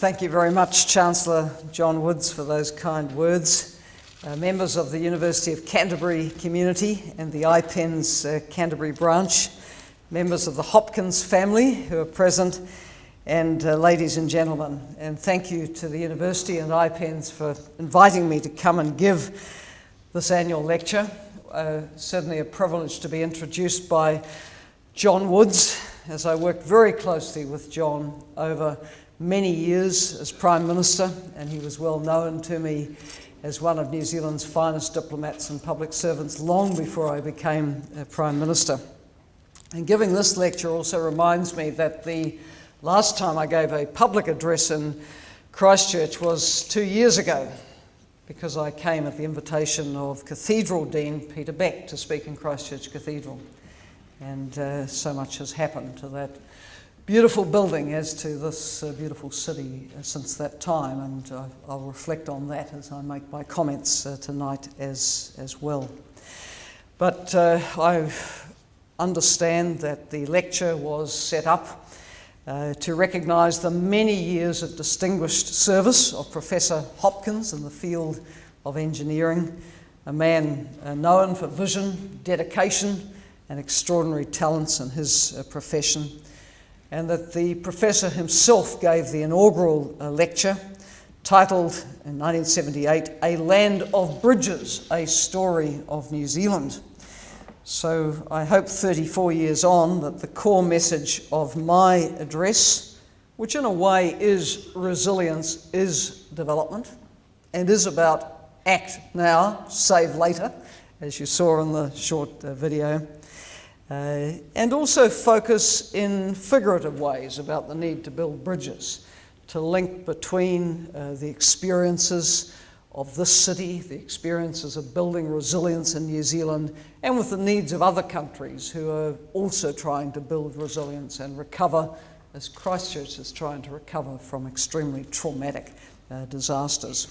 Thank you very much, Chancellor John Woods, for those kind words. Members of the University of Canterbury community and the IPEN's Canterbury branch, members of the Hopkins family who are present, and ladies and gentlemen. And thank you to the University and IPEN's for inviting me to come and give this annual lecture. Certainly a privilege to be introduced by John Woods, as I worked very closely with John over many years as Prime Minister, and he was well known to me as one of New Zealand's finest diplomats and public servants long before I became Prime Minister. And giving this lecture also reminds me that the last time I gave a public address in Christchurch was 2 years ago, because I came at the invitation of Cathedral Dean Peter Beck to speak in Christchurch Cathedral. And so much has happened to that beautiful building as to this beautiful city since that time, and I'll reflect on that as I make my comments tonight as well. But I understand that the lecture was set up to recognise the many years of distinguished service of Professor Hopkins in the field of engineering, a man known for vision, dedication and extraordinary talents in his profession, and that the professor himself gave the inaugural lecture titled in 1978, "A Land of Bridges, a Story of New Zealand." So I hope 34 years on that the core message of my address, which in a way is resilience, is development, and is about act now, save later, as you saw in the short video. And also focus in figurative ways about the need to build bridges, to link between the experiences of this city, the experiences of building resilience in New Zealand, and with the needs of other countries who are also trying to build resilience and recover, as Christchurch is trying to recover from extremely traumatic disasters.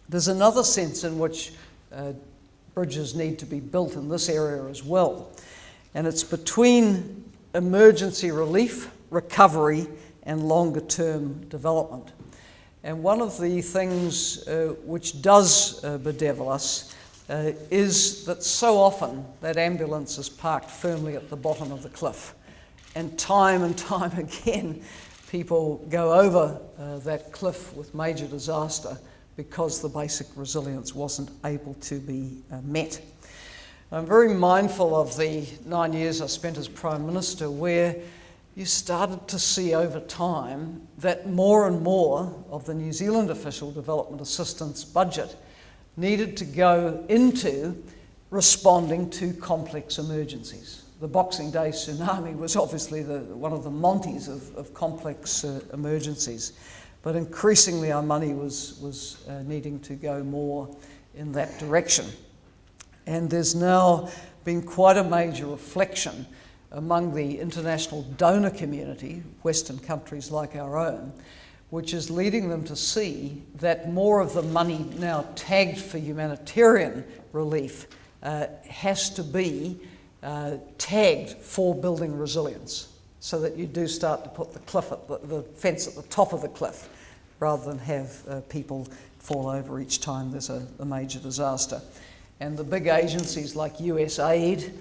There's another sense in which bridges need to be built in this area as well. And it's between emergency relief, recovery, and longer-term development. And one of the things which does bedevil us is that so often that ambulance is parked firmly at the bottom of the cliff. And time again, people go over that cliff with major disaster because the basic resilience wasn't able to be met. I'm very mindful of the 9 years I spent as Prime Minister, where you started to see over time that more and more of the New Zealand official development assistance budget needed to go into responding to complex emergencies. The Boxing Day tsunami was obviously one of the Monties of complex emergencies, but increasingly our money was needing to go more in that direction. And there's now been quite a major reflection among the international donor community, Western countries like our own, which is leading them to see that more of the money now tagged for humanitarian relief has to be tagged for building resilience, so that you do start to put the fence at the top of the cliff, rather than have people fall over each time there's a major disaster. And the big agencies like USAID,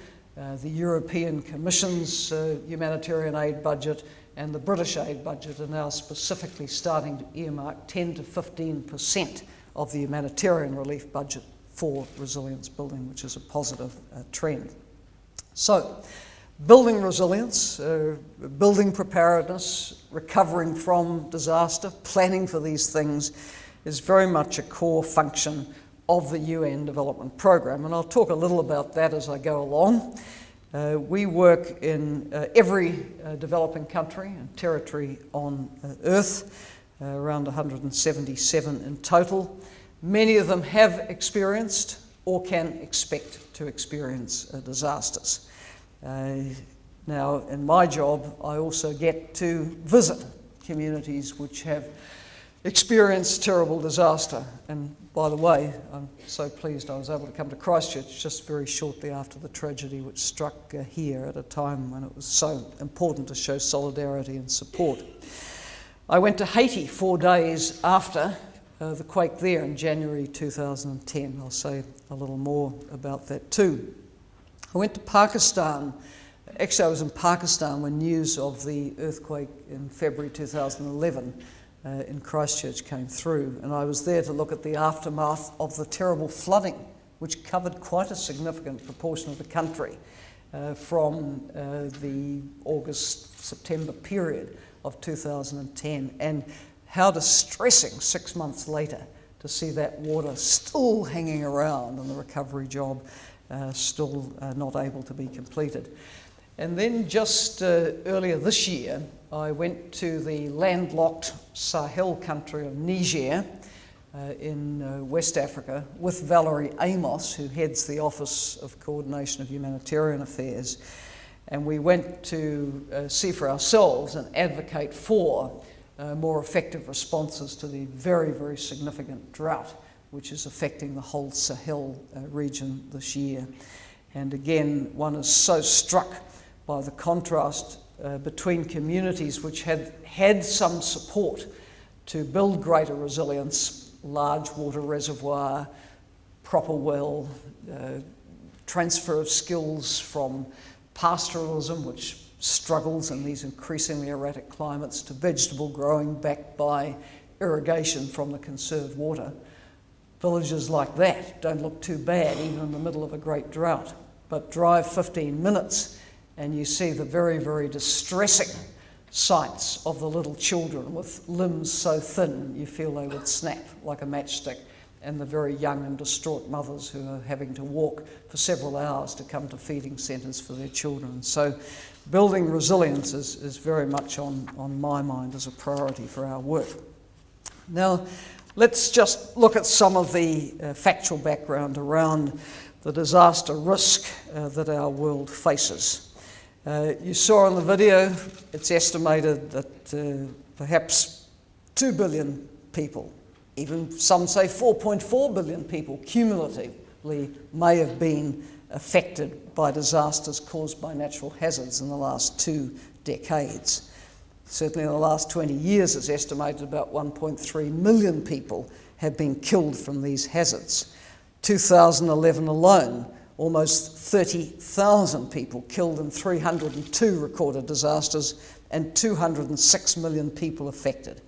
the European Commission's humanitarian aid budget, and the British aid budget are now specifically starting to earmark 10 to 15% of the humanitarian relief budget for resilience building, which is a positive trend. So, building resilience, building preparedness, recovering from disaster, planning for these things is very much a core function of the UN Development Programme, and I'll talk a little about that as I go along. We work in every developing country and territory on Earth, around 177 in total. Many of them have experienced or can expect to experience disasters. Now, in my job, I also get to visit communities which have experienced terrible disaster. And by the way, I'm so pleased I was able to come to Christchurch just very shortly after the tragedy which struck here at a time when it was so important to show solidarity and support. I went to Haiti 4 days after the quake there in January 2010. I'll say a little more about that too. I went to Pakistan. Actually, I was in Pakistan when news of the earthquake in February 2011 in Christchurch came through, and I was there to look at the aftermath of the terrible flooding, which covered quite a significant proportion of the country from the August-September period of 2010, and how distressing 6 months later to see that water still hanging around and the recovery job still not able to be completed. And then just earlier this year, I went to the landlocked Sahel country of Niger in West Africa with Valerie Amos, who heads the Office of Coordination of Humanitarian Affairs. And we went to see for ourselves and advocate for more effective responses to the very, very significant drought which is affecting the whole Sahel region this year. And again, one is so struck by the contrast between communities which had some support to build greater resilience, large water reservoir, proper well, transfer of skills from pastoralism, which struggles in these increasingly erratic climates, to vegetable growing backed by irrigation from the conserved water. Villages like that don't look too bad even in the middle of a great drought, but drive 15 minutes and you see the very, very distressing sights of the little children with limbs so thin you feel they would snap like a matchstick, and the very young and distraught mothers who are having to walk for several hours to come to feeding centres for their children. So building resilience is very much on my mind as a priority for our work. Now, let's just look at some of the factual background around the disaster risk that our world faces. You saw in the video, it's estimated that perhaps 2 billion people, even some say 4.4 billion people cumulatively, may have been affected by disasters caused by natural hazards in the last 2 decades. Certainly in the last 20 years, it's estimated about 1.3 million people have been killed from these hazards. 2011 alone, almost 30,000 people killed in 302 recorded disasters and 206 million people affected.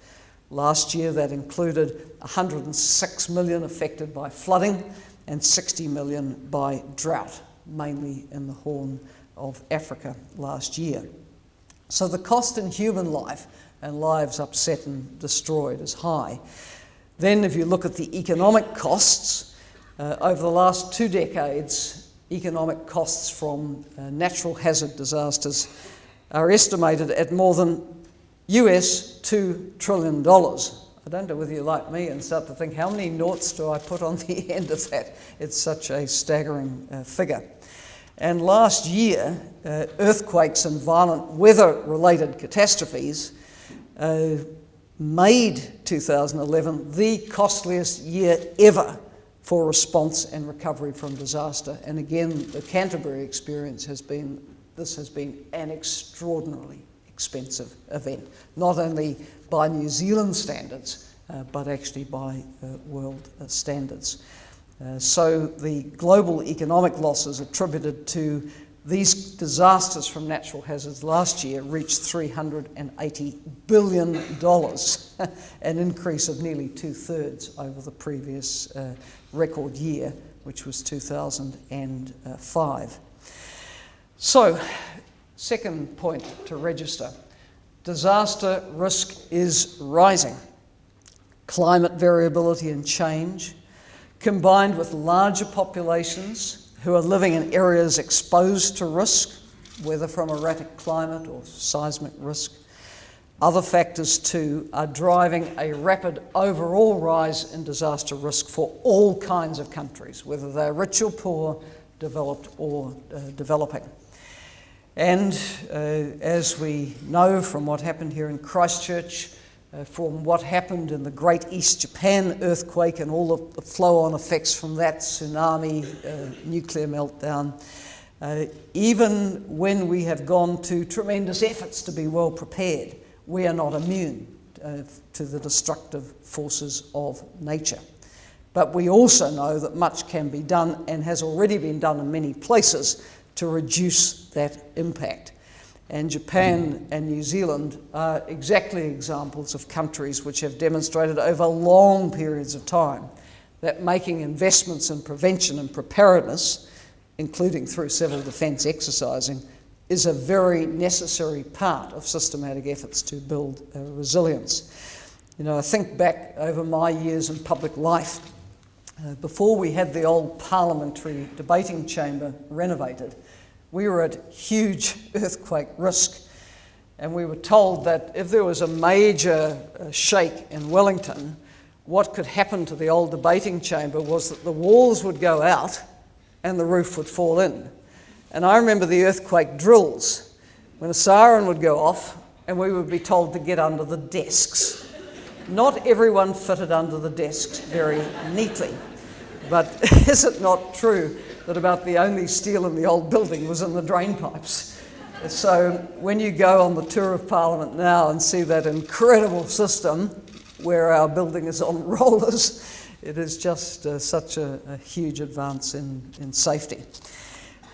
Last year, that included 106 million affected by flooding and 60 million by drought, mainly in the Horn of Africa last year. So the cost in human life and lives upset and destroyed is high. Then if you look at the economic costs, over the last 2 decades, economic costs from natural hazard disasters are estimated at more than US $2 trillion. I don't know whether you're like me and start to think, how many noughts do I put on the end of that? It's such a staggering figure. And last year, earthquakes and violent weather-related catastrophes made 2011 the costliest year ever for response and recovery from disaster. And again, the Canterbury experience has been an extraordinarily expensive event, not only by New Zealand standards, but actually by world standards. So the global economic losses attributed to these disasters from natural hazards last year reached $380 billion, an increase of nearly 2/3 over the previous record year, which was 2005. So, second point to register, disaster risk is rising. Climate variability and change, combined with larger populations who are living in areas exposed to risk, whether from erratic climate or seismic risk. Other factors too are driving a rapid overall rise in disaster risk for all kinds of countries, whether they're rich or poor, developed or developing. And as we know from what happened here in Christchurch, from what happened in the Great East Japan earthquake and all of the flow-on effects from that, tsunami, nuclear meltdown, even when we have gone to tremendous efforts to be well prepared, we are not immune to the destructive forces of nature. But we also know that much can be done and has already been done in many places to reduce that impact. And Japan and New Zealand are exactly examples of countries which have demonstrated over long periods of time that making investments in prevention and preparedness, including through civil defence exercising, is a very necessary part of systematic efforts to build resilience. You know, I think back over my years in public life, before we had the old parliamentary debating chamber renovated, we were at huge earthquake risk, and we were told that if there was a major shake in Wellington, what could happen to the old debating chamber was that the walls would go out and the roof would fall in. And I remember the earthquake drills, when a siren would go off and we would be told to get under the desks. Not everyone fitted under the desks very neatly, but is it not true that about the only steel in the old building was in the drain pipes? So when you go on the tour of Parliament now and see that incredible system where our building is on rollers, it is just such a huge advance in safety.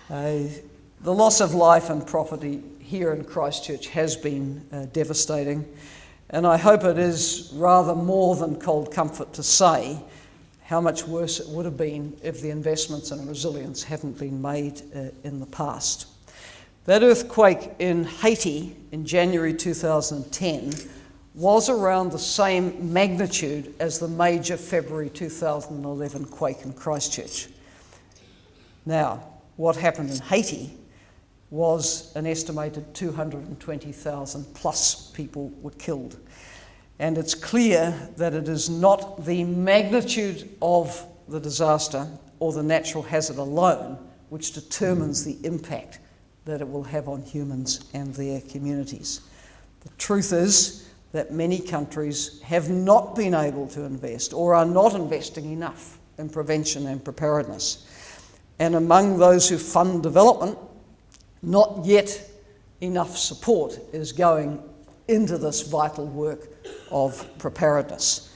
The loss of life and property here in Christchurch has been devastating, and I hope it is rather more than cold comfort to say how much worse it would have been if the investments in resilience hadn't been made in the past. That earthquake in Haiti in January 2010 was around the same magnitude as the major February 2011 quake in Christchurch. Now, what happened in Haiti was an estimated 220,000 plus people were killed. And it's clear that it is not the magnitude of the disaster or the natural hazard alone which determines the impact that it will have on humans and their communities. The truth is that many countries have not been able to invest or are not investing enough in prevention and preparedness. And among those who fund development, not yet enough support is going into this vital work of preparedness.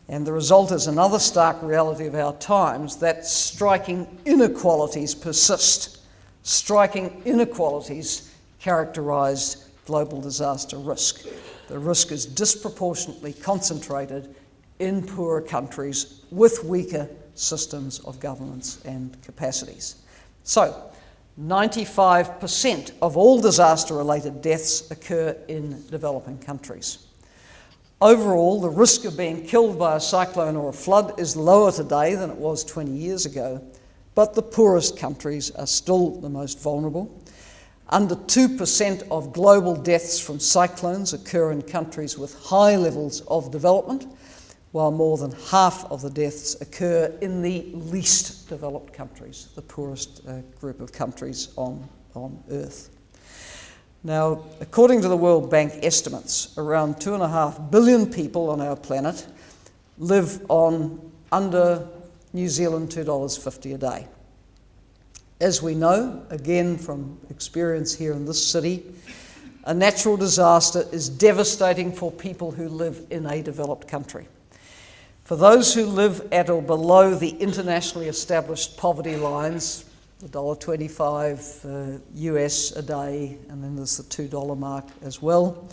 And the result is another stark reality of our times, that striking inequalities persist. Striking inequalities characterise global disaster risk. The risk is disproportionately concentrated in poorer countries with weaker systems of governance and capacities. So, 95% of all disaster-related deaths occur in developing countries. Overall, the risk of being killed by a cyclone or a flood is lower today than it was 20 years ago, but the poorest countries are still the most vulnerable. Under 2% of global deaths from cyclones occur in countries with high levels of development, while more than half of the deaths occur in the least developed countries, the poorest group of countries on Earth. Now, according to the World Bank estimates, around 2.5 billion people on our planet live on under New Zealand $2.50 a day. As we know, again from experience here in this city, a natural disaster is devastating for people who live in a developed country. For those who live at or below the internationally established poverty lines, the $1.25 US a day, and then there's the $2 mark as well,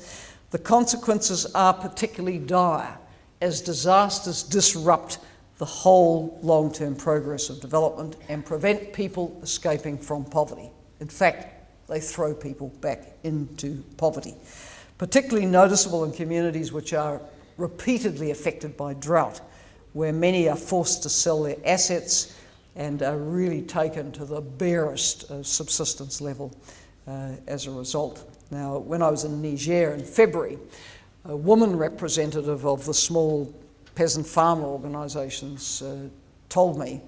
the consequences are particularly dire as disasters disrupt the whole long-term progress of development and prevent people escaping from poverty. In fact, they throw people back into poverty. Particularly noticeable in communities which are repeatedly affected by drought, where many are forced to sell their assets and are really taken to the barest subsistence level as a result. Now, when I was in Niger in February, a woman representative of the small peasant farmer organisations told me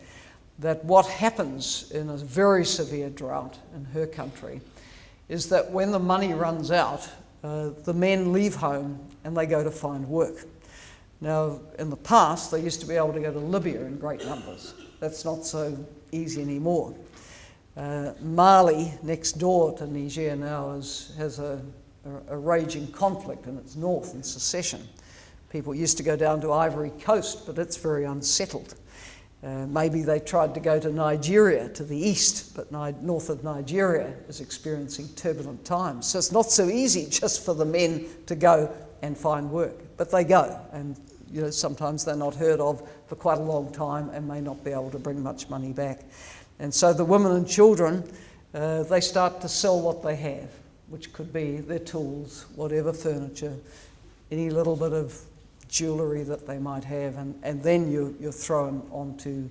that what happens in a very severe drought in her country is that when the money runs out, the men leave home and they go to find work. Now, in the past, they used to be able to go to Libya in great numbers. That's not so easy anymore. Mali, next door to Niger now, has a raging conflict in its north in secession. People used to go down to Ivory Coast, but it's very unsettled. Maybe they tried to go to Nigeria, to the east, but north of Nigeria is experiencing turbulent times. So it's not so easy just for the men to go and find work, but they go, and sometimes they're not heard of for quite a long time and may not be able to bring much money back. And so the women and children, they start to sell what they have, which could be their tools, whatever furniture, any little bit of jewellery that they might have, and then you're thrown onto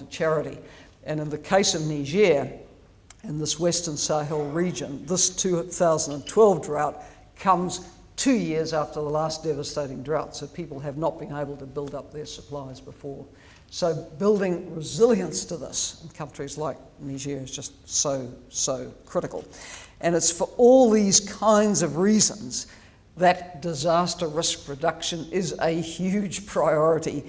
charity. And in the case of Niger, in this Western Sahel region, this 2012 drought comes 2 years after the last devastating drought, so people have not been able to build up their supplies before. So building resilience to this in countries like Niger is just so critical. And it's for all these kinds of reasons that disaster risk reduction is a huge priority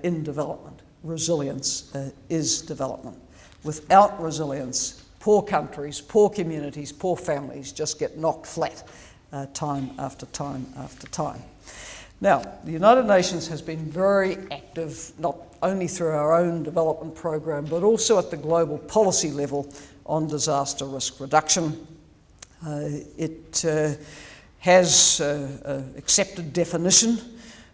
in development. Resilience is development. Without resilience, poor countries, poor communities, poor families just get knocked flat time after time after time. Now, the United Nations has been very active, not only through our own development program, but also at the global policy level on disaster risk reduction. It has accepted definition,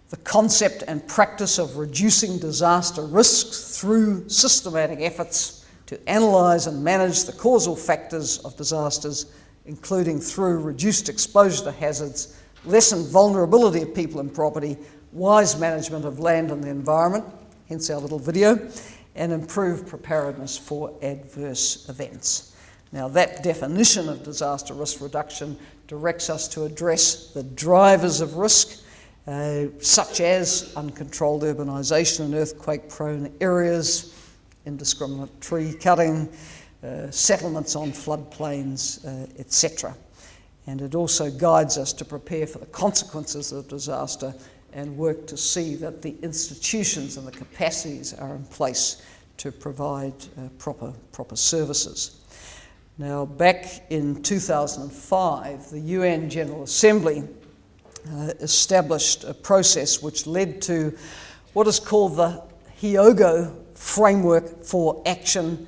the concept and practice of reducing disaster risks through systematic efforts to analyse and manage the causal factors of disasters, including through reduced exposure to hazards, lessened vulnerability of people and property, wise management of land and the environment, hence our little video, and improved preparedness for adverse events. Now, that definition of disaster risk reduction directs us to address the drivers of risk, such as uncontrolled urbanisation in earthquake-prone areas, indiscriminate tree cutting, settlements on floodplains, etc. And it also guides us to prepare for the consequences of disaster and work to see that the institutions and the capacities are in place to provide proper services. Now, back in 2005, the UN General Assembly established a process which led to what is called the Hyogo Framework for Action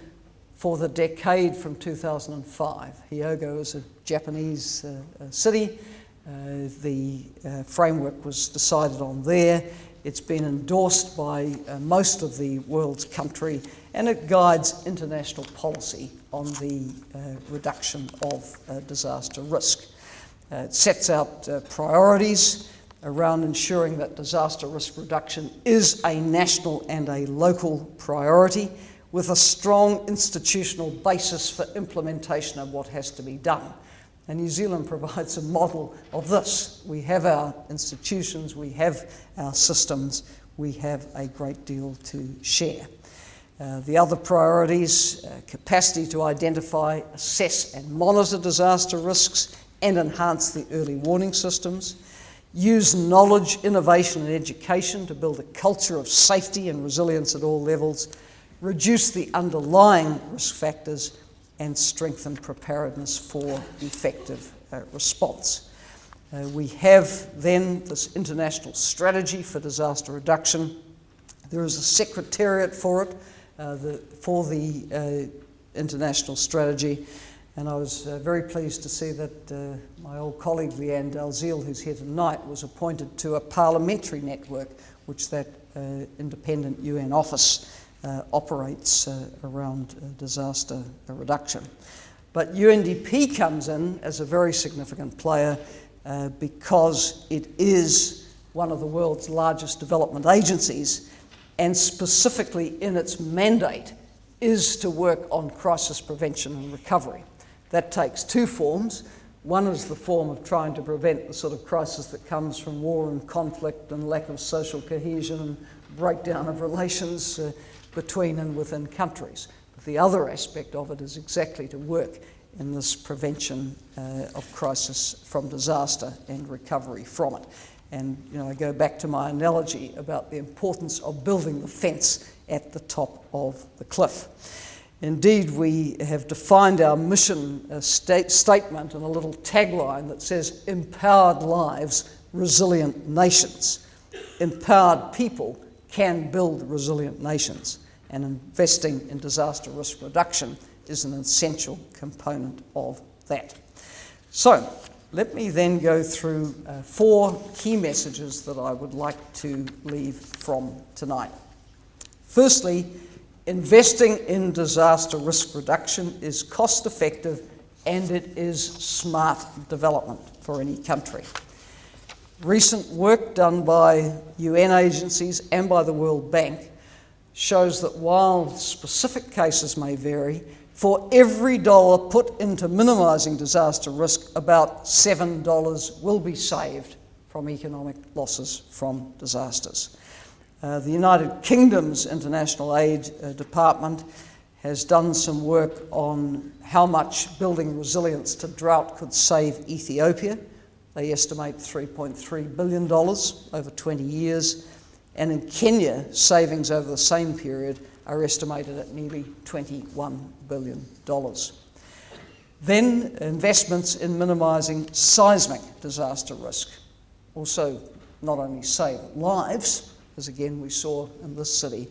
for the decade from 2005. Hyogo is a Japanese city. The framework was decided on there. It's been endorsed by most of the world's country, and it guides international policy on the reduction of disaster risk. It sets out priorities around ensuring that disaster risk reduction is a national and a local priority, with a strong institutional basis for implementation of what has to be done. And New Zealand provides a model of this. We have our institutions, we have our systems, we have a great deal to share. The other priorities, capacity to identify, assess and monitor disaster risks and enhance the early warning systems, use knowledge, innovation and education to build a culture of safety and resilience at all levels, reduce the underlying risk factors, and strengthen preparedness for effective response. We have then this international strategy for disaster reduction. There is a secretariat for it, for the international strategy, and I was very pleased to see that my old colleague Leanne Dalziel, who's here tonight, was appointed to a parliamentary network which that independent UN office operates around disaster reduction. But UNDP comes in as a very significant player because it is one of the world's largest development agencies, and specifically in its mandate is to work on crisis prevention and recovery. That takes two forms. One is the form of trying to prevent the sort of crisis that comes from war and conflict and lack of social cohesion and breakdown of relations between and within countries. But the other aspect of it is exactly to work in this prevention of crisis from disaster and recovery from it. And I go back to my analogy about the importance of building the fence at the top of the cliff. Indeed, we have defined our mission statement in a little tagline that says, "Empowered lives, resilient nations." empowered people can build resilient nations, and investing in disaster risk reduction is an essential component of that. So, let me then go through 4 key messages that I would like to leave from tonight. Firstly, investing in disaster risk reduction is cost effective and it is smart development for any country. Recent work done by UN agencies and by the World Bank shows that while specific cases may vary, for every dollar put into minimising disaster risk, about $7 will be saved from economic losses from disasters. The United Kingdom's International Aid Department has done some work on how much building resilience to drought could save Ethiopia. They estimate $3.3 billion over 20 years. And in Kenya, savings over the same period are estimated at nearly $21 billion. Then investments in minimising seismic disaster risk also not only save lives, as again we saw in this city,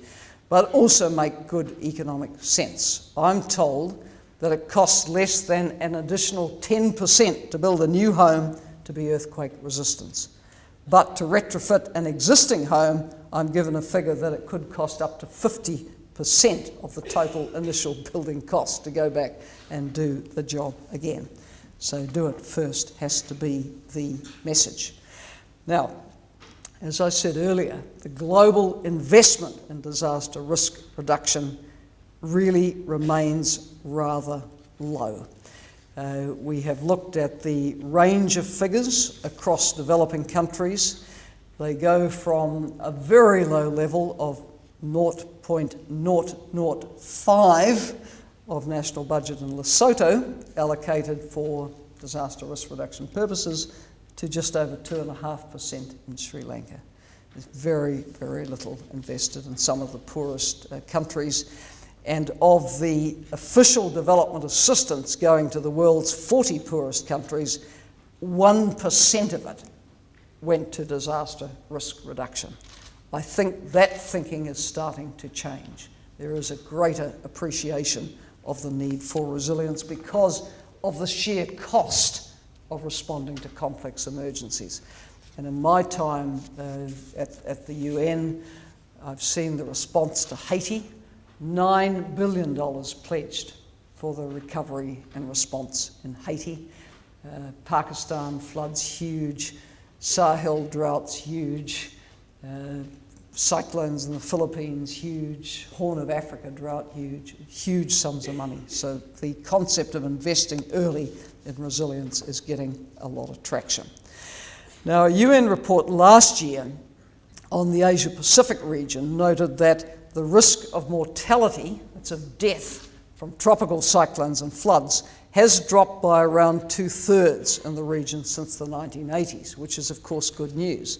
but also make good economic sense. I'm told that it costs less than an additional 10% to build a new home to be earthquake resistant. But to retrofit an existing home, I'm given a figure that it could cost up to 50% of the total initial building cost to go back and do the job again. So do it first has to be the message. Now, as I said earlier, the global investment in disaster risk reduction really remains rather low. We have looked at the range of figures across developing countries. They go from a very low level of 0.005 of national budget in Lesotho allocated for disaster risk reduction purposes to just over 2.5% in Sri Lanka. There's very, very little invested in some of the poorest countries. And of the official development assistance going to the world's 40 poorest countries, 1% of it went to disaster risk reduction. I think that thinking is starting to change. There is a greater appreciation of the need for resilience because of the sheer cost of responding to complex emergencies. And in my time at the UN, I've seen the response to Haiti, $9 billion pledged for the recovery and response in Haiti. Pakistan floods huge, Sahel droughts huge, cyclones in the Philippines huge, Horn of Africa drought huge sums of money. So the concept of investing early in resilience is getting a lot of traction. Now, a UN report last year on the Asia-Pacific region noted that the risk of mortality, that's of death from tropical cyclones and floods, has dropped by around 2/3 in the region since the 1980s, which is of course good news.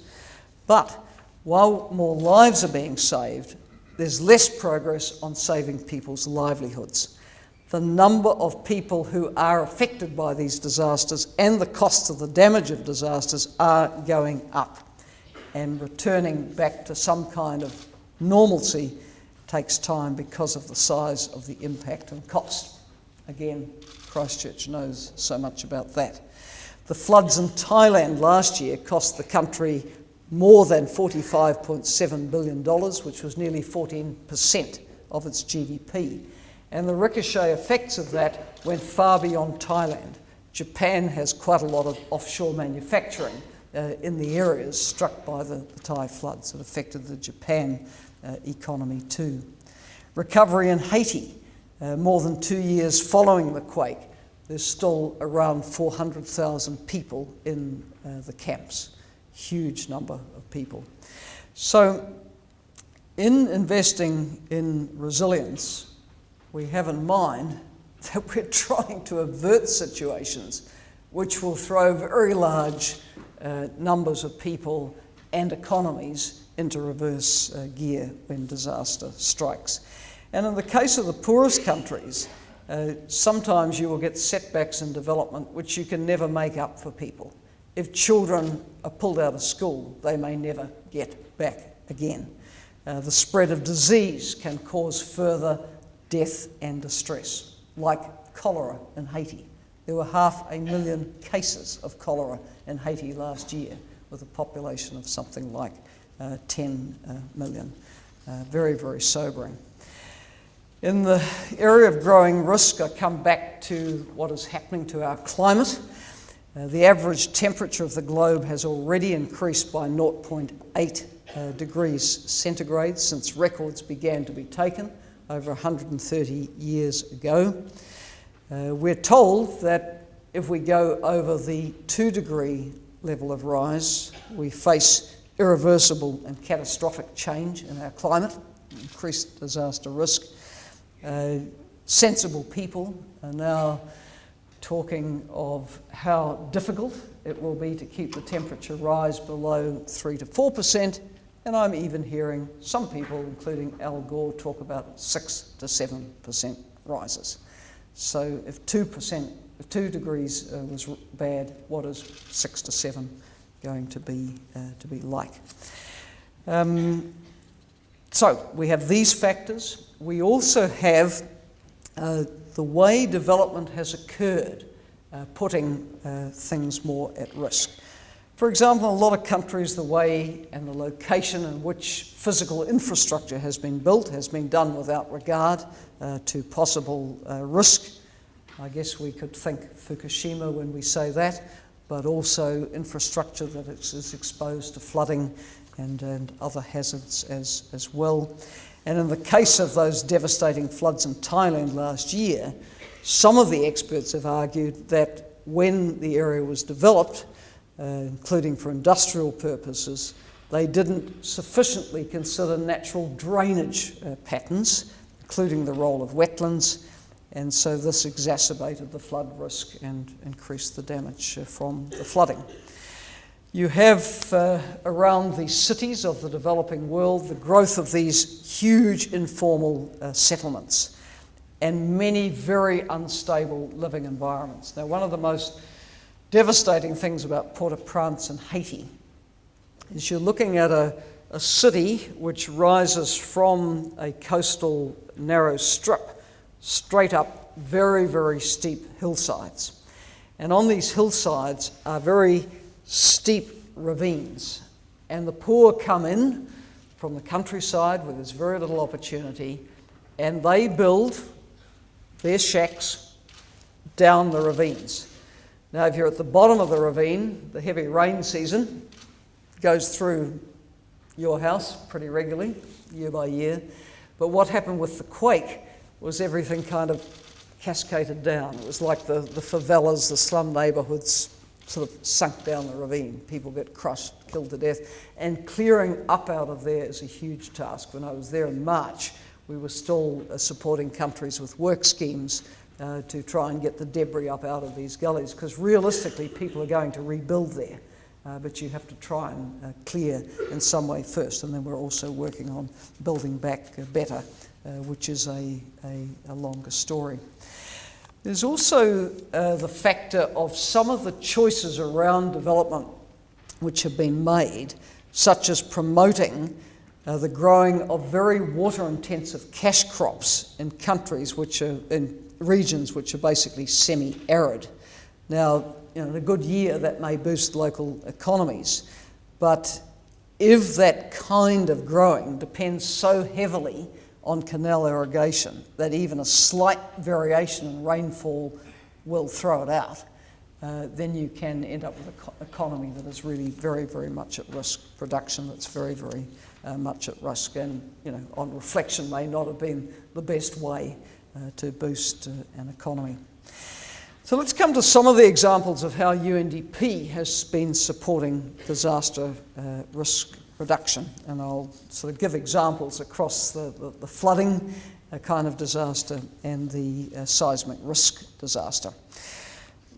But while more lives are being saved, there's less progress on saving people's livelihoods. The number of people who are affected by these disasters and the costs of the damage of disasters are going up. And returning back to some kind of normalcy takes time because of the size of the impact and cost. Again, Christchurch knows so much about that. The floods in Thailand last year cost the country more than $45.7 billion, which was nearly 14% of its GDP. And the ricochet effects of that went far beyond Thailand. Japan has quite a lot of offshore manufacturing in the areas struck by the Thai floods. It affected the Japan economy too. Recovery in Haiti, more than 2 years following the quake, there's still around 400,000 people in the camps. Huge number of people. So in investing in resilience, we have in mind that we're trying to avert situations which will throw very large numbers of people and economies into reverse gear when disaster strikes. And in the case of the poorest countries, sometimes you will get setbacks in development which you can never make up for people. if children are pulled out of school, they may never get back again. The spread of disease can cause further death and distress, like cholera in Haiti. There were 500,000 cases of cholera in Haiti last year, with a population of something like 10 million. Very, very sobering. In the area of growing risk, I come back to what is happening to our climate. The average temperature of the globe has already increased by 0.8 degrees centigrade since records began to be taken over 130 years ago. We're told that if we go over the 2-degree level of rise, we face irreversible and catastrophic change in our climate, increased disaster risk. Sensible people are now talking of how difficult it will be to keep the temperature rise below 3 to 4%, and I'm even hearing some people, including Al Gore, talk about 6 to 7% rises. So if 2 degrees was bad, what is 6 to 7 going to be like? So we have these factors. We also have the way development has occurred, putting things more at risk. For example, in a lot of countries, the way and the location in which physical infrastructure has been built has been done without regard to possible risk. I guess we could think Fukushima when we say that, but also infrastructure that is exposed to flooding and other hazards as well. And in the case of those devastating floods in Thailand last year, some of the experts have argued that when the area was developed, including for industrial purposes, they didn't sufficiently consider natural drainage patterns, including the role of wetlands, and so this exacerbated the flood risk and increased the damage from the flooding. You have around the cities of the developing world the growth of these huge informal settlements and many very unstable living environments. Now, one of the most devastating things about Port-au-Prince in Haiti is you're looking at a city which rises from a coastal narrow strip straight up very, very steep hillsides. And on these hillsides are very steep ravines, and the poor come in from the countryside where there's very little opportunity, and they build their shacks down the ravines. Now, if you're at the bottom of the ravine, the heavy rain season goes through your house pretty regularly, year by year. But what happened with the quake was everything kind of cascaded down. It was like the favelas, the slum neighbourhoods sort of sunk down the ravine. People get crushed, killed to death. And clearing up out of there is a huge task. When I was there in March, we were still supporting countries with work schemes to try and get the debris up out of these gullies, because realistically people are going to rebuild there, but you have to try and clear in some way first, and then we're also working on building back better, which is a longer story. There's also the factor of some of the choices around development which have been made, such as promoting the growing of very water-intensive cash crops in countries which are in regions which are basically semi-arid. Now, in a good year that may boost local economies, but if that kind of growing depends so heavily on canal irrigation that even a slight variation in rainfall will throw it out, then you can end up with an economy that is really very, very much at risk, production that's very, very much at risk, and on reflection may not have been the best way to boost an economy. So let's come to some of the examples of how UNDP has been supporting disaster risk reduction, and I'll sort of give examples across the flooding kind of disaster and the seismic risk disaster.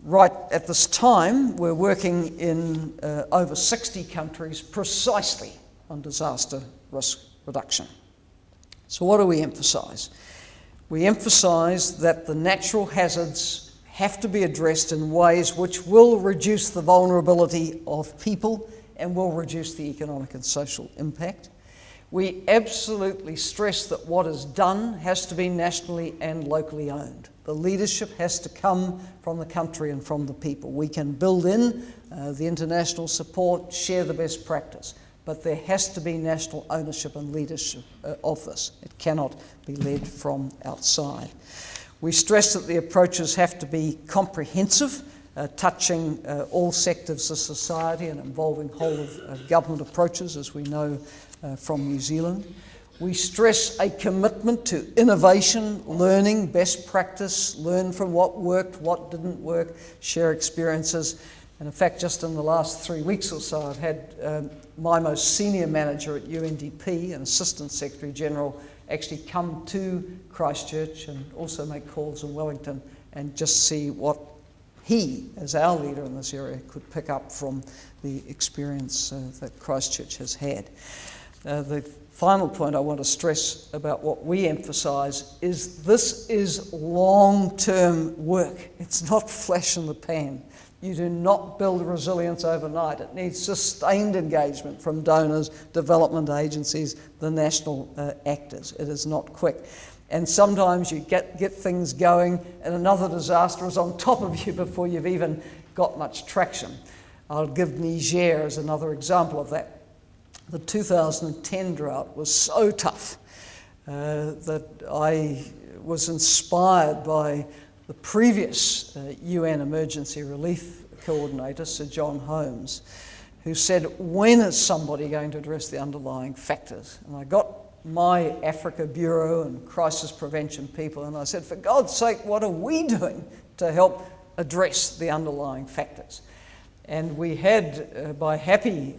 Right at this time, we're working in over 60 countries precisely on disaster risk reduction. So what do we emphasise? We emphasise that the natural hazards have to be addressed in ways which will reduce the vulnerability of people and will reduce the economic and social impact. We absolutely stress that what is done has to be nationally and locally owned. The leadership has to come from the country and from the people. We can build in the international support, share the best practice, but there has to be national ownership and leadership of this. It cannot be led from outside. We stress that the approaches have to be comprehensive, touching all sectors of society and involving whole of government approaches, as we know from New Zealand. We stress a commitment to innovation, learning, best practice, learn from what worked, what didn't work, share experiences. And in fact, just in the last 3 weeks or so, I've had my most senior manager at UNDP, an Assistant Secretary General, actually come to Christchurch and also make calls in Wellington and just see what he, as our leader in this area, could pick up from the experience that Christchurch has had. The final point I want to stress about what we emphasise is this is long-term work. It's not flash in the pan. You do not build resilience overnight. It needs sustained engagement from donors, development agencies, the national actors. It is not quick. And sometimes you get things going and another disaster is on top of you before you've even got much traction. I'll give Niger as another example of that. The 2010 drought was so tough that I was inspired by the previous UN Emergency Relief Coordinator, Sir John Holmes, who said, when is somebody going to address the underlying factors? And I got my Africa Bureau and crisis prevention people and I said, for God's sake, what are we doing to help address the underlying factors? And we had, by happy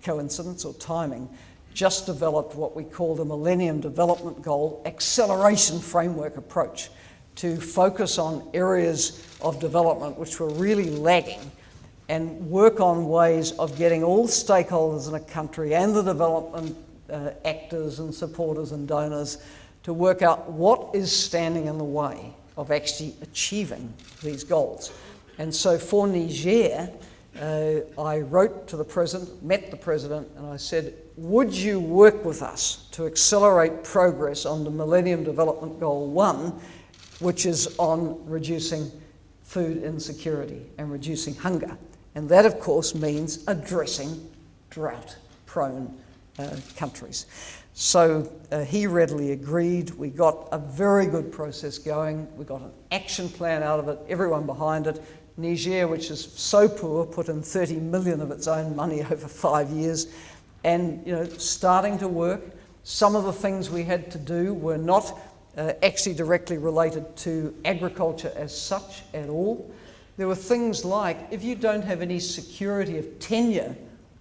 coincidence or timing, just developed what we call the Millennium Development Goal Acceleration Framework approach to focus on areas of development which were really lagging and work on ways of getting all stakeholders in a country and the development actors and supporters and donors to work out what is standing in the way of actually achieving these goals. And so for Niger, I wrote to the President, met the President, and I said, would you work with us to accelerate progress on the Millennium Development Goal 1, which is on reducing food insecurity and reducing hunger? And that, of course, means addressing drought-prone countries. So he readily agreed. We got a very good process going. We got an action plan out of it, everyone behind it. Niger, which is so poor, put in 30 million of its own money over 5 years, and starting to work. Some of the things we had to do were not actually directly related to agriculture as such at all. There were things like, if you don't have any security of tenure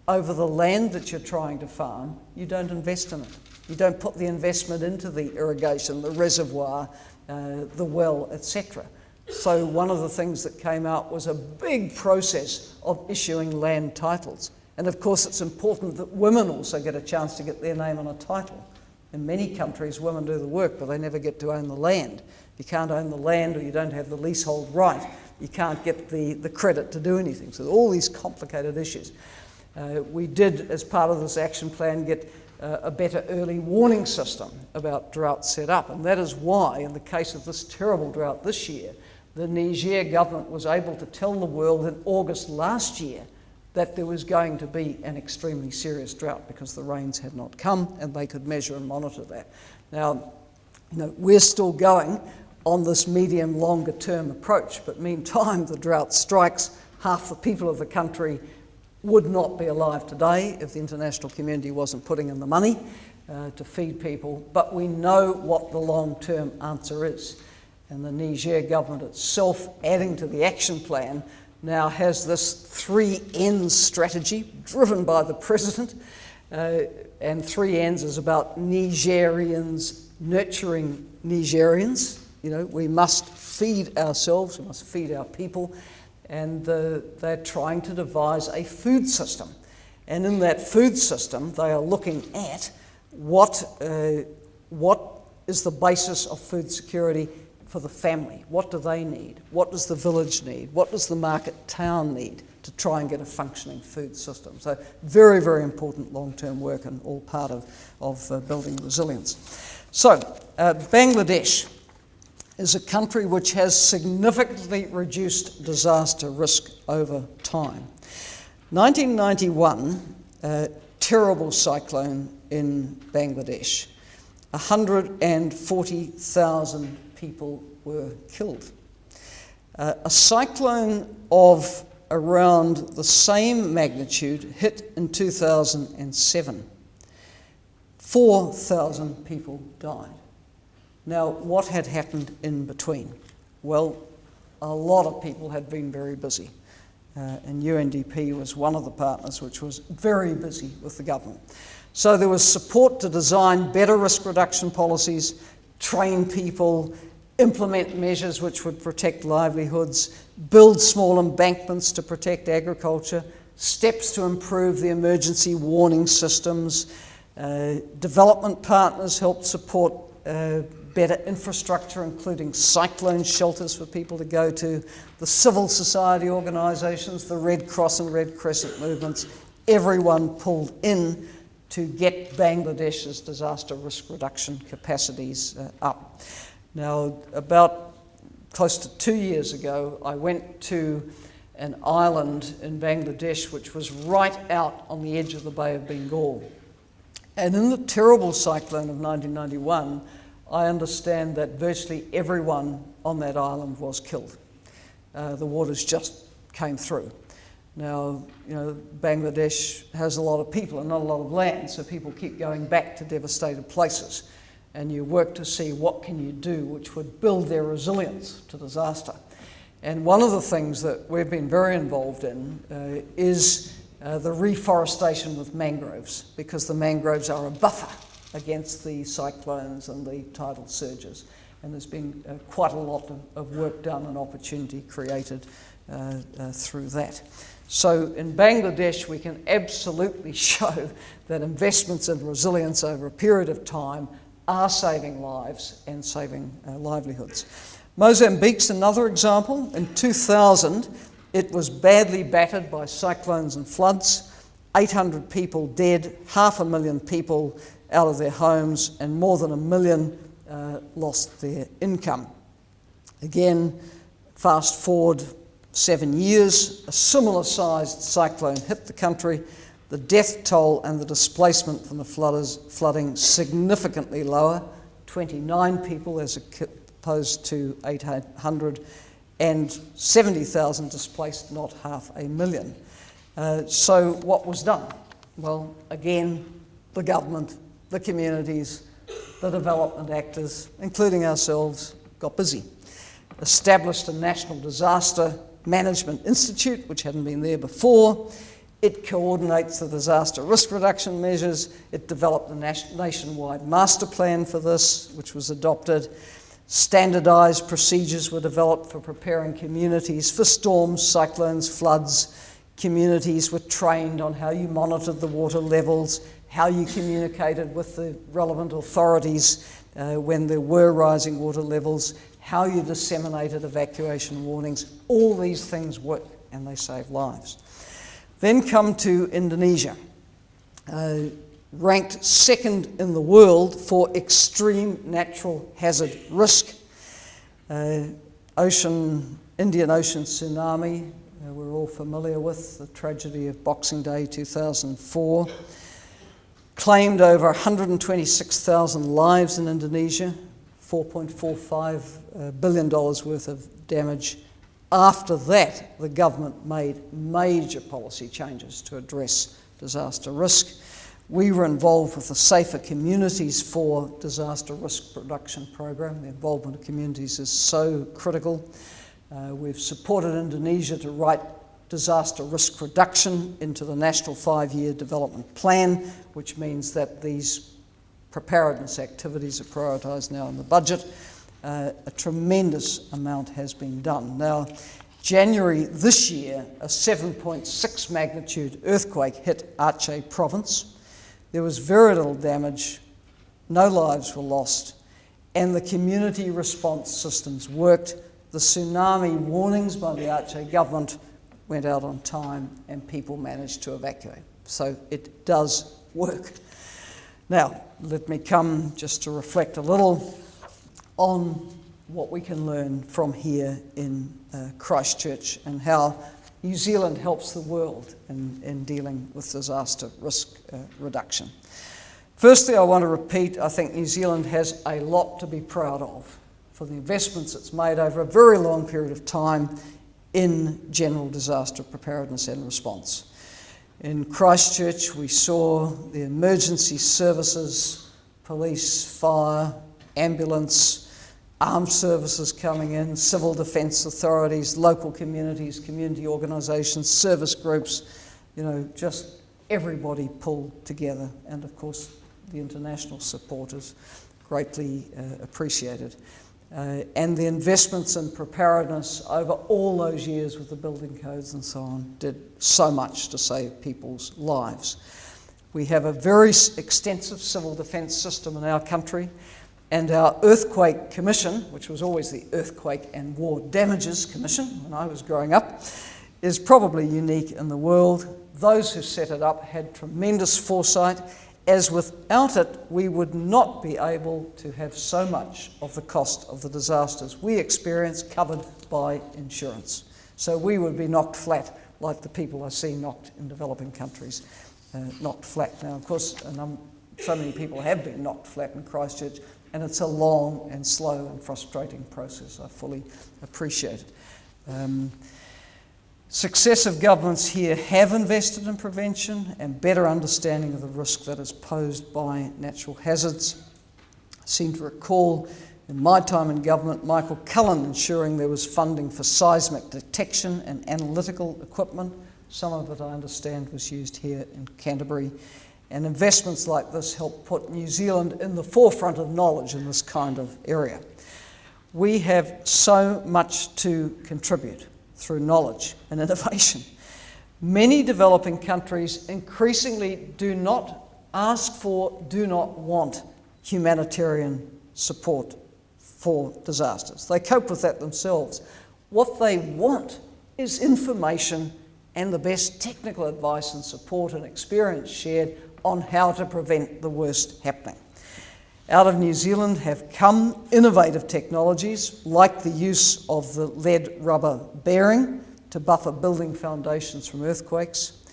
over the land that you're trying to farm, you don't invest in it. You don't put the investment into the irrigation, the reservoir, the well, etc. So one of the things that came out was a big process of issuing land titles. And of course it's important that women also get a chance to get their name on a title. In many countries women do the work but they never get to own the land. You can't own the land or you don't have the leasehold right. You can't get the credit to do anything. So all these complicated issues. We did, as part of this action plan, get a better early warning system about drought set up. And that is why, in the case of this terrible drought this year, the Niger government was able to tell the world in August last year that there was going to be an extremely serious drought because the rains had not come and they could measure and monitor that. Now, we're still going on this medium longer term approach, but meantime the drought strikes, half the people of the country would not be alive today if the international community wasn't putting in the money to feed people, but we know what the long-term answer is. And the Niger government itself, adding to the action plan, now has this 3 N's strategy driven by the President. And 3 N's is about Nigerians nurturing Nigerians. We must feed ourselves, we must feed our people. And they're trying to devise a food system. And in that food system, they are looking at what is the basis of food security for the family. What do they need? What does the village need? What does the market town need to try and get a functioning food system? So very, very important long-term work and all part of building resilience. So Bangladesh is a country which has significantly reduced disaster risk over time. 1991, terrible cyclone in Bangladesh. 140,000 people were killed. A cyclone of around the same magnitude hit in 2007. 4,000 people died. Now, what had happened in between? Well, a lot of people had been very busy. And UNDP was one of the partners which was very busy with the government. So there was support to design better risk reduction policies, train people, implement measures which would protect livelihoods, build small embankments to protect agriculture, steps to improve the emergency warning systems. Development partners helped support better infrastructure, including cyclone shelters for people to go to. The civil society organisations, the Red Cross and Red Crescent movements, everyone pulled in to get Bangladesh's disaster risk reduction capacities up. Now, about close to 2 years ago, I went to an island in Bangladesh which was right out on the edge of the Bay of Bengal. And in the terrible cyclone of 1991, I understand that virtually everyone on that island was killed. The waters just came through. Now, you know, Bangladesh has a lot of people and not a lot of land, so people keep going back to devastated places. And you work to see what can you do which would build their resilience to disaster. And one of the things that we've been very involved in is the reforestation with mangroves, because the mangroves are a buffer against the cyclones and the tidal surges. And there's been quite a lot of work done and opportunity created through that. So in Bangladesh, we can absolutely show that investments in resilience over a period of time are saving lives and saving livelihoods. Mozambique's another example. In 2000, it was badly battered by cyclones and floods, 800 people dead, 500,000 people out of their homes, and more than 1 million lost their income. Again, fast forward 7 years, a similar sized cyclone hit the country. The death toll and the displacement from the flooding significantly lower, 29 people as opposed to 800, and 70,000 displaced, not 500,000. So what was done? Well, again, the government, the communities, the development actors, including ourselves, got busy. Established a National Disaster Management Institute, which hadn't been there before. It coordinates the disaster risk reduction measures. It developed a nationwide master plan for this, which was adopted. Standardised procedures were developed for preparing communities for storms, cyclones, floods. Communities were trained on how you monitored the water levels, how you communicated with the relevant authorities when there were rising water levels, how you disseminated evacuation warnings. All these things work and they save lives. Then come to Indonesia, ranked second in the world for extreme natural hazard risk. Indian Ocean tsunami, we're all familiar with, the tragedy of Boxing Day 2004. Claimed over 126,000 lives in Indonesia, $4.45 billion worth of damage. After that, the government made major policy changes to address disaster risk. We were involved with the Safer Communities for Disaster Risk Reduction program. The involvement of communities is so critical. We've supported Indonesia to write disaster risk reduction into the National 5-Year Development Plan, which means that these preparedness activities are prioritised now in the budget. A tremendous amount has been done. Now, January this year, a 7.6 magnitude earthquake hit Aceh province. There was very little damage, no lives were lost, and the community response systems worked. The tsunami warnings by the Aceh government went out on time and people managed to evacuate. So it does work. Now, let me come just to reflect a little on what we can learn from here in Christchurch and how New Zealand helps the world in dealing with disaster risk reduction. Firstly, I want to repeat, I think New Zealand has a lot to be proud of for the investments it's made over a very long period of time in general disaster preparedness and response. In Christchurch, we saw the emergency services, police, fire, ambulance, armed services coming in, civil defence authorities, local communities, community organisations, service groups, just everybody pulled together. And of course, the international support is greatly appreciated. And the investments in preparedness over all those years with the building codes and so on did so much to save people's lives. We have a very extensive civil defence system in our country, and our Earthquake Commission, which was always the Earthquake and War Damages Commission when I was growing up, is probably unique in the world. Those who set it up had tremendous foresight, as without it we would not be able to have so much of the cost of the disasters we experience covered by insurance. So we would be knocked flat like the people I see knocked in developing countries, knocked flat. Now, of course, so many people have been knocked flat in Christchurch, and it's a long and slow and frustrating process. I fully appreciate it. Successive governments here have invested in prevention and better understanding of the risk that is posed by natural hazards. I seem to recall in my time in government, Michael Cullen ensuring there was funding for seismic detection and analytical equipment. Some of it, I understand, was used here in Canterbury. And investments like this help put New Zealand in the forefront of knowledge in this kind of area. We have so much to contribute through knowledge and innovation. Many developing countries increasingly do not ask for, do not want humanitarian support for disasters. They cope with that themselves. What they want is information and the best technical advice and support and experience shared on how to prevent the worst happening. Out of New Zealand have come innovative technologies like the use of the lead rubber bearing to buffer building foundations from earthquakes.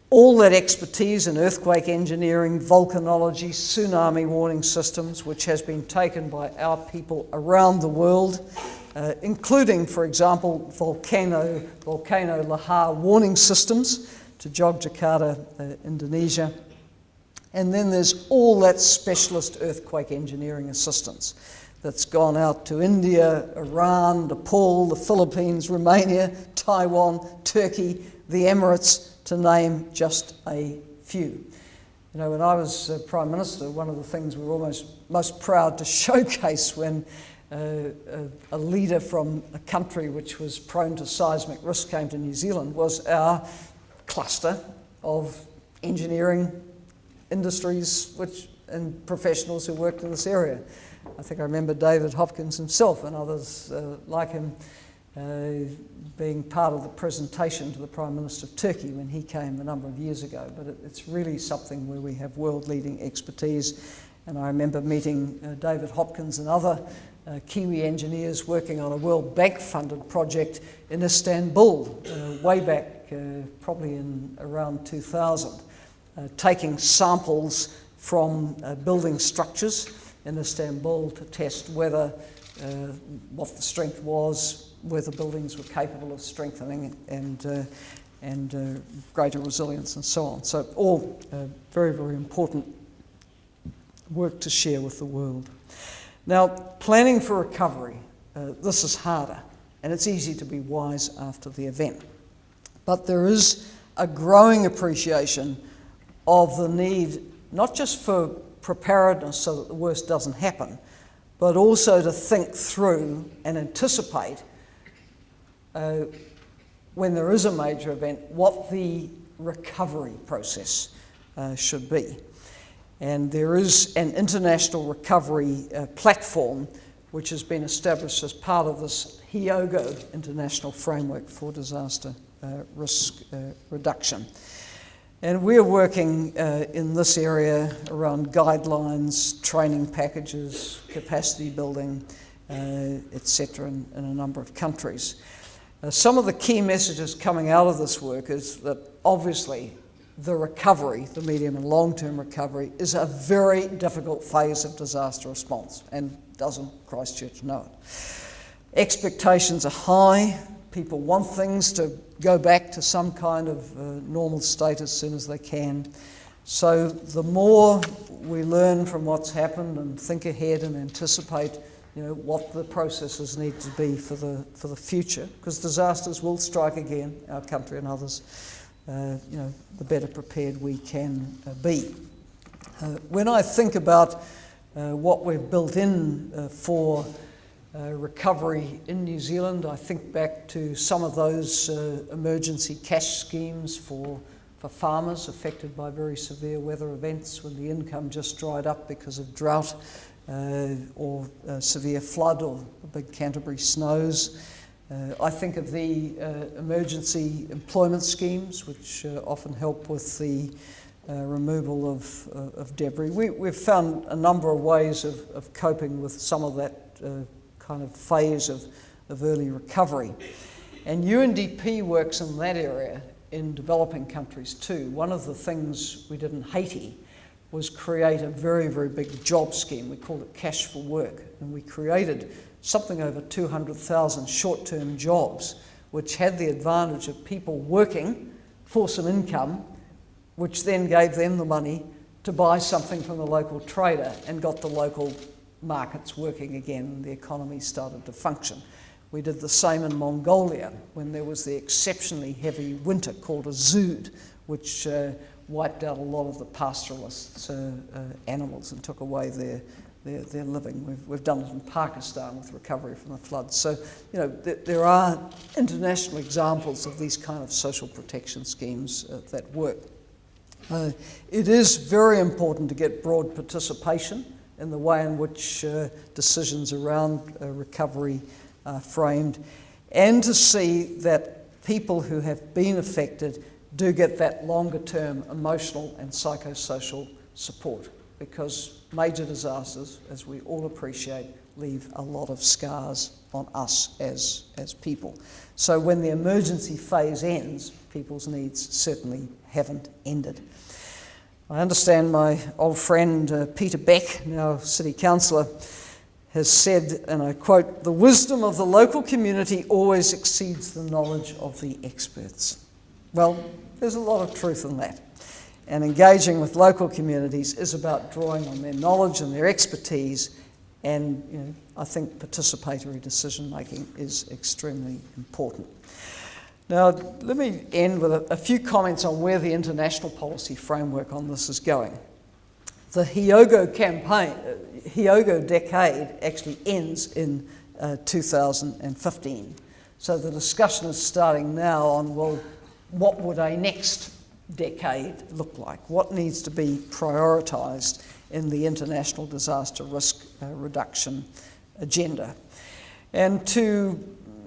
All that expertise in earthquake engineering, volcanology, tsunami warning systems, which has been taken by our people around the world, including, for example, volcano lahar warning systems to Yogyakarta, Indonesia. And then there's all that specialist earthquake engineering assistance that's gone out to India, Iran, Nepal, the Philippines, Romania, Taiwan, Turkey, the Emirates, to name just a few. When I was Prime Minister, one of the things we were most proud to showcase when a leader from a country which was prone to seismic risk came to New Zealand was our cluster of engineering industries and professionals who worked in this area. I think I remember David Hopkins himself and others like him being part of the presentation to the Prime Minister of Turkey when he came a number of years ago. But it's really something where we have world-leading expertise. And I remember meeting David Hopkins and other Kiwi engineers working on a World Bank-funded project in Istanbul way back, probably in around 2000. Taking samples from building structures in Istanbul to test whether what the strength was, whether buildings were capable of strengthening and greater resilience and so on. So all very, very important work to share with the world. Now, planning for recovery, this is harder, and it's easy to be wise after the event. But there is a growing appreciation of the need, not just for preparedness so that the worst doesn't happen, but also to think through and anticipate when there is a major event, what the recovery process should be. And there is an international recovery platform which has been established as part of this HIOGO International Framework for Disaster Risk Reduction. And we're working in this area around guidelines, training packages, capacity building, etc. in a number of countries. Some of the key messages coming out of this work is that obviously the recovery, the medium and long-term recovery, is a very difficult phase of disaster response, and doesn't Christchurch know it? Expectations are high. People want things to go back to some kind of normal state as soon as they can. So the more we learn from what's happened and think ahead and anticipate, what the processes need to be for the future, because disasters will strike again, our country and others, the better prepared we can be. When I think about what we've built in for recovery in New Zealand, I think back to some of those emergency cash schemes for farmers affected by very severe weather events when the income just dried up because of drought or severe flood or the big Canterbury snows. I think of the emergency employment schemes, which often help with the removal of debris. We've found a number of ways of coping with some of that kind of phase of early recovery. And UNDP works in that area in developing countries too. One of the things we did in Haiti was create a very, very big job scheme. We called it Cash for Work. And we created something over 200,000 short-term jobs, which had the advantage of people working for some income, which then gave them the money to buy something from the local trader and got the local markets working again, and the economy started to function. We did the same in Mongolia when there was the exceptionally heavy winter called a zood, which wiped out a lot of the pastoralists' animals and took away their living. We've done it in Pakistan with recovery from the floods. So, there are international examples of these kind of social protection schemes that work. It is very important to get broad participation in the way in which decisions around recovery are framed, and to see that people who have been affected do get that longer-term emotional and psychosocial support, because major disasters, as we all appreciate, leave a lot of scars on us as people. So when the emergency phase ends, people's needs certainly haven't ended. I understand my old friend Peter Beck, now City Councillor, has said, and I quote, "The wisdom of the local community always exceeds the knowledge of the experts." Well, there's a lot of truth in that. And engaging with local communities is about drawing on their knowledge and their expertise, and I think participatory decision making is extremely important. Now, let me end with a few comments on where the international policy framework on this is going. The HIOGO decade actually ends in 2015. So the discussion is starting now on, well, what would a next decade look like? What needs to be prioritised in the international disaster risk reduction agenda? And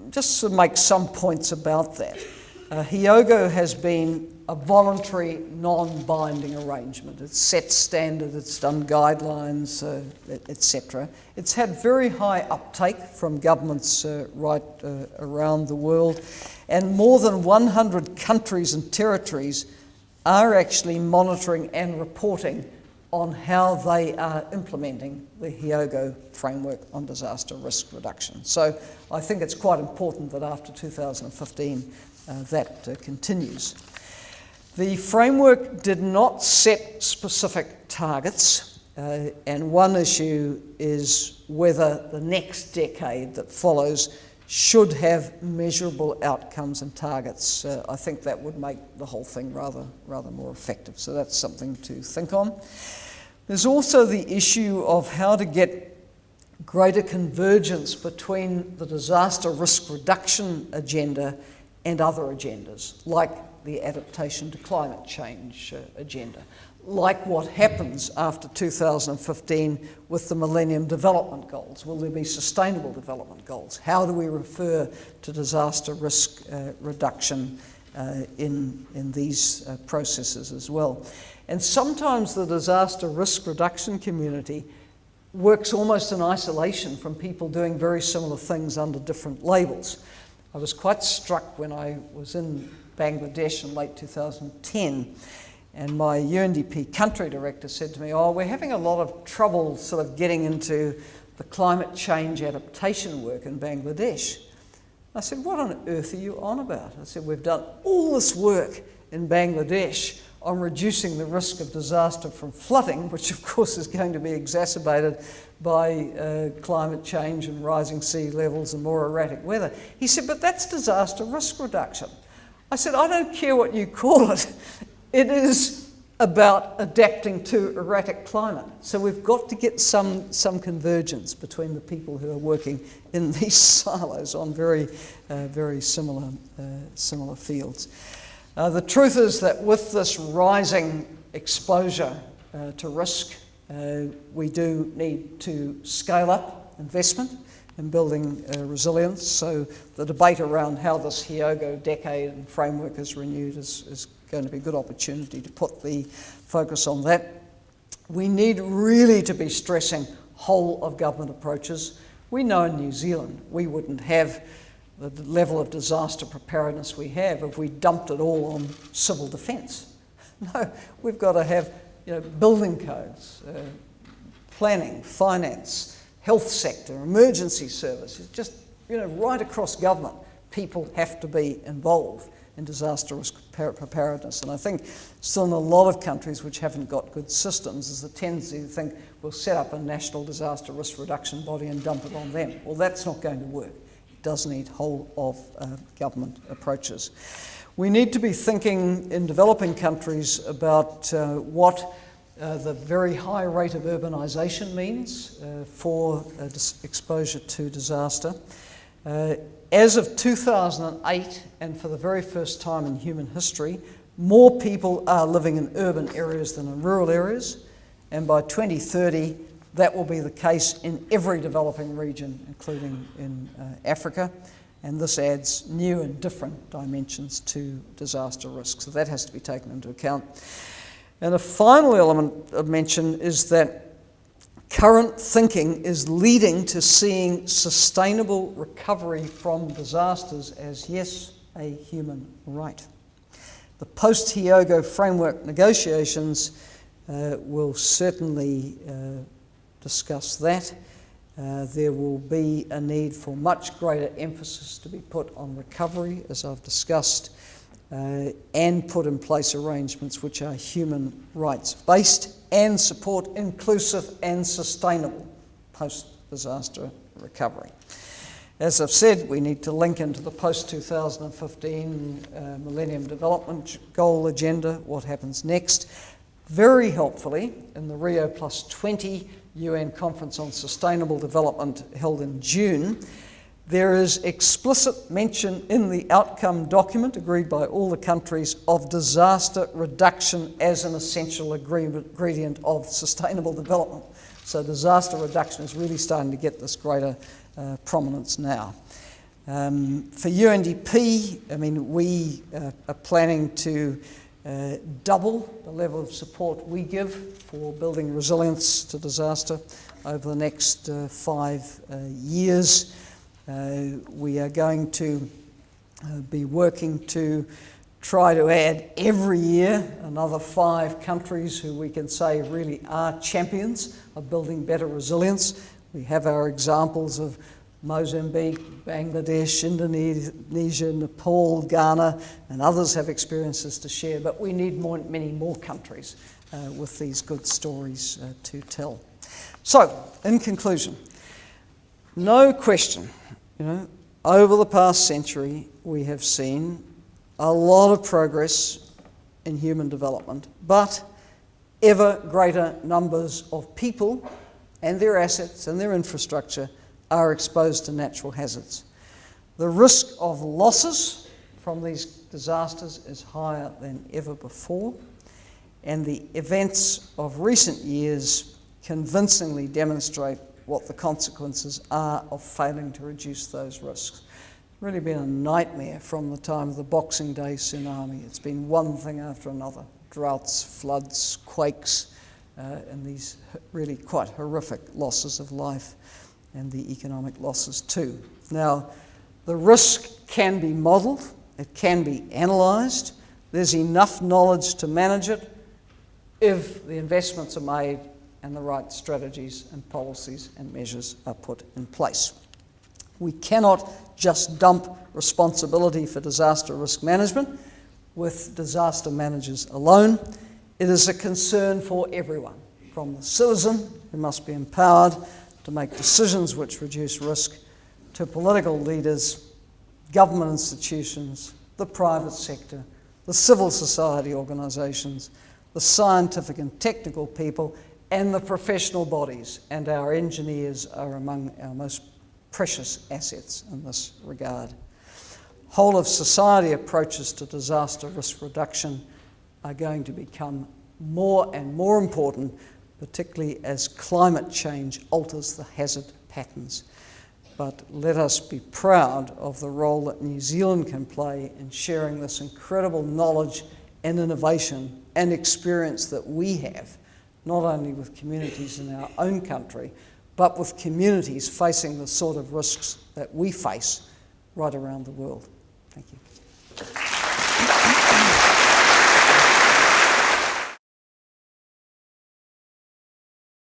just to make some points about that, HIOGO has been a voluntary, non-binding arrangement. It's set standard, it's done guidelines, etc. It's had very high uptake from governments right around the world, and more than 100 countries and territories are actually monitoring and reporting on how they are implementing the HIOGO framework on disaster risk reduction. So I think it's quite important that after 2015 that continues. The framework did not set specific targets, and one issue is whether the next decade that follows should have measurable outcomes and targets. I think that would make the whole thing rather more effective. So that's something to think on. There's also the issue of how to get greater convergence between the disaster risk reduction agenda and other agendas, like the adaptation to climate change agenda, like what happens after 2015 with the Millennium Development Goals. Will there be sustainable development goals? How do we refer to disaster risk reduction in these processes as well? And sometimes the disaster risk reduction community works almost in isolation from people doing very similar things under different labels. I was quite struck when I was in Bangladesh in late 2010, and my UNDP country director said to me, "Oh, we're having a lot of trouble sort of getting into the climate change adaptation work in Bangladesh." I said, "What on earth are you on about?" I said, "We've done all this work in Bangladesh on reducing the risk of disaster from flooding, which of course is going to be exacerbated by climate change and rising sea levels and more erratic weather." He said, "But that's disaster risk reduction." I said, "I don't care what you call it. It is about adapting to erratic climate." So we've got to get some convergence between the people who are working in these silos on very similar fields. The truth is that with this rising exposure to risk, we do need to scale up investment in building resilience. So the debate around how this Hyogo decade and framework is renewed is going to be a good opportunity to put the focus on that. We need really to be stressing whole of government approaches. We know in New Zealand we wouldn't have the level of disaster preparedness we have if we dumped it all on civil defence. No, we've got to have building codes, planning, finance, health sector, emergency services, just right across government. People have to be involved in disaster risk preparedness. And I think still in a lot of countries which haven't got good systems, there's a tendency to think we'll set up a national disaster risk reduction body and dump it on them. Well, that's not going to work. It does need whole of government approaches. We need to be thinking in developing countries about what the very high rate of urbanisation means for exposure to disaster. As of 2008, and for the very first time in human history, more people are living in urban areas than in rural areas, and by 2030 that will be the case in every developing region, including in Africa, and this adds new and different dimensions to disaster risk, so that has to be taken into account. And a final element of mention is that current thinking is leading to seeing sustainable recovery from disasters as, yes, a human right. The post-Hyogo framework negotiations will certainly discuss that. There will be a need for much greater emphasis to be put on recovery, as I've discussed, and put in place arrangements which are human rights based and support inclusive and sustainable post-disaster recovery. As I've said, we need to link into the post-2015 Millennium Development Goal agenda, what happens next. Very helpfully, in the Rio +20 UN Conference on Sustainable Development held in June, there is explicit mention in the outcome document agreed by all the countries of disaster reduction as an essential ingredient of sustainable development. So disaster reduction is really starting to get this greater prominence now. For UNDP, we are planning to double the level of support we give for building resilience to disaster over the next 5 years. We are going to be working to try to add every year another 5 countries who we can say really are champions of building better resilience. We have our examples of Mozambique, Bangladesh, Indonesia, Nepal, Ghana, and others have experiences to share, but we need many more countries with these good stories to tell. So, in conclusion, no question, over the past century we have seen a lot of progress in human development, but ever greater numbers of people and their assets and their infrastructure are exposed to natural hazards. The risk of losses from these disasters is higher than ever before, and the events of recent years convincingly demonstrate what the consequences are of failing to reduce those risks. It's really been a nightmare from the time of the Boxing Day tsunami. It's been one thing after another: droughts, floods, quakes, and these really quite horrific losses of life, and the economic losses too. Now, the risk can be modelled, it can be analysed, there's enough knowledge to manage it if the investments are made and the right strategies and policies and measures are put in place. We cannot just dump responsibility for disaster risk management with disaster managers alone. It is a concern for everyone, from the citizen, who must be empowered to make decisions which reduce risk, to political leaders, government institutions, the private sector, the civil society organisations, the scientific and technical people, and the professional bodies, and our engineers are among our most precious assets in this regard. Whole of society approaches to disaster risk reduction are going to become more and more important, particularly as climate change alters the hazard patterns. But let us be proud of the role that New Zealand can play in sharing this incredible knowledge and innovation and experience that we have, not only with communities in our own country, but with communities facing the sort of risks that we face right around the world. Thank you.